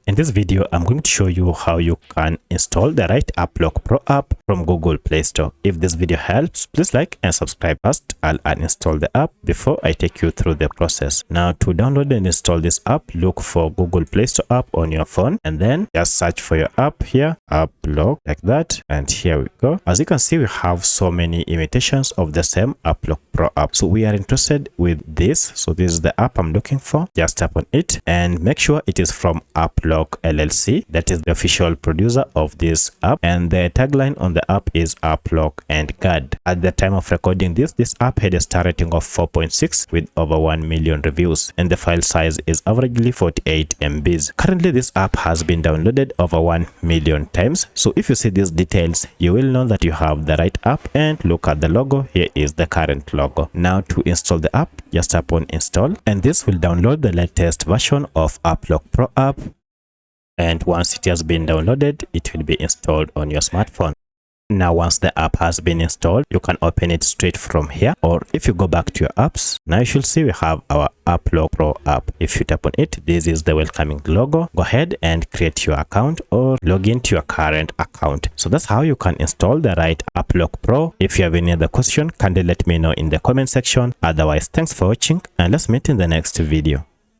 In this video, I'm going to show you how you can install the right AppLock Pro app from Google Play Store. If this video helps, please like and subscribe. First, I'll uninstall the app before I take you through the process. Now, to download and install this app, look for Google Play Store app on your phone and then just search for your app here, AppLock, like that. And here we go. As you can see, we have so many imitations of the same AppLock Pro app. So we are interested with this. So this is the app I'm looking for. Just tap on it and make sure it is from AppLock LLC. That is the official producer of this app, and the tagline on the app is AppLock and guard. At the time of recording this app had a star rating of 4.6 with over 1 million reviews, and the file size is averagely 48 MBs. Currently this app has been downloaded over 1 million times. So if you see these details, you will know that you have the right app. And look at the logo. Here is the current logo. Now to install the app, just tap on install, and this will download the latest version of AppLock Pro app. And once it has been downloaded, it will be installed on your smartphone. Now, once the app has been installed, you can open it straight from here. Or if you go back to your apps, now you should see we have our AppLock Pro app. If you tap on it, this is the welcoming logo. Go ahead and create your account or log into your current account. So that's how you can install the right AppLock Pro. If you have any other question, kindly let me know in the comment section. Otherwise, thanks for watching and let's meet in the next video.